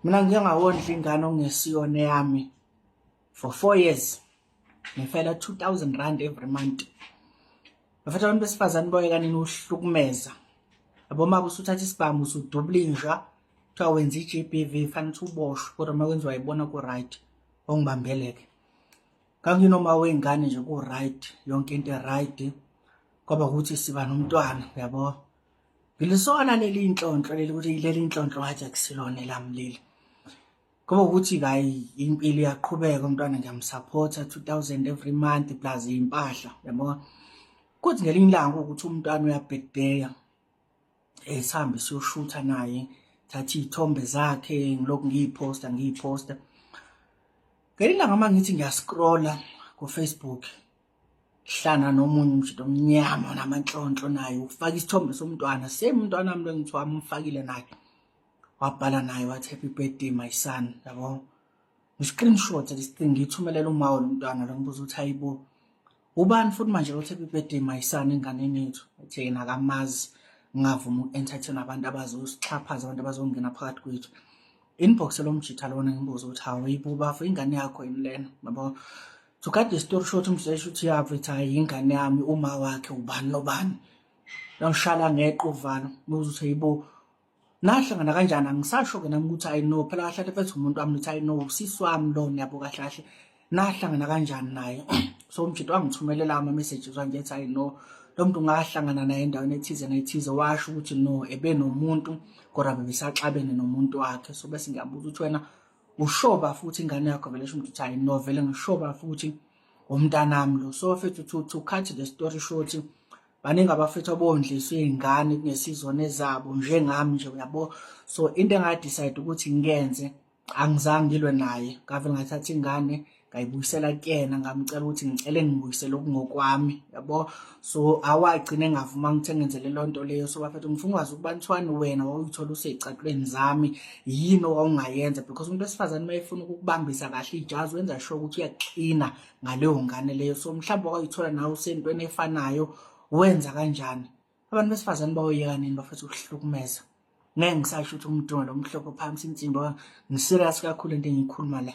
Mina ngike ngawondla ingane okungesiyona yami for 4 years. Ngifela 2,000 rand every month. Bafethu abantu besifazane boye kanini uhlukumeza. Yabo uma usuthatha isibhamu usudubula inja, kuthiwa wenza i-GBV fanele ukuthi uboshwe kodwa uma kwenziwa yibona ku right ongibambeleke. Kanginoma wengane nje ku right yonke into e-right ngoba ukuthi siba nomntwana yabo. Ngilisona leli inhlonhlo leli ukuthi leli inhlonhlo wathi akusilona lamlili. Kuba ukuthi hayi impilo iyaqhubeka umntwana ngiyamsupporta 2,000 every month plus impahla yabo. Kuthi ngelinye ilanga ukuthi umntwana uyabheddeya sihambe siyoshutha naye thatha izithombe zakhe ngilokhu ngiyiphosta. Ngelinye ilanga mangithi ngiyascrolla ku Facebook hlana nomunye umshito omnyama namanhlonhlo naye ufaka isithombe somntwana same umntwana wami lo ngithiwa umfakile naye wabhala naye wathi happy birthday my son yabo. Ngi-screenshot this thing ngithumelela uma womntwana lo ngibuza ukuthi hayibo ubani futhi manje uthi happy birthday my son enganeni yethu ethi yena akamazi ngavuma uku-entertain abantu abazosixhaphaza abantu abazongena phakathi kwethu. Inbox lo mjitha lona ngibuza ukuthi hayibo bafo ingane yakho yini lena yabo. To cut the story short umseshe uthi yavetha hayi ingane yami uma wakhe ubani nobani. Ngishala ngeqo uvalo ubuza ukuthi hayibo nahlangana kanjani angisasho ke nami ukuthi I know phela kahle kahle futhi umuntu wami uthi I know usisi wami lo yabo kahle kahle nahlangana kanjani naye. So umjito wangithumelela ama messages wanje ethi I know lo muntu ngahlangana naye endaweni ethize nethize washo ukuthi no ebe nomuntu kodwa bebesaxabene nomuntu wakhe. So bese ngiyabuza ukuthi wena ushoba futhi ingane yakho vele umuntu uthi I know vele ngishoba futhi umntanami lo. So futhi to cut the story short baningi abafethu abondliswe izingane kunesizona ezabo njengami nje uyabo. So into engadecide ukuthi ngiyenze angizange ngilwe naye ngave ngathatha ingane ngayibuyisela kuyena ngamcela ukuthi ngicela ngibuyisele okungokwami yabo. So awagcina engavuma ngithe ngenzele lonto leyo. So bafethu ngifuna ukwazi ukubantwana wena wawuyithola useyicathlweni zami yini owawungayenza because umuntu wesifazane mayefuna ukukubambisa kahle ijazi wenza sure ukuthi uyaklina ngaleyo ngane leyo. So mhlawumbe wayithola nawe usentweni efanayo wenza kanjani. Abantu besifazane bayoyeka nini bafethu ukuhlukumeza. Ngeke ngisasho ukuthi umuntu lo mhloko phansi insimbi ngiserious kakhulu into engiyikhuluma la.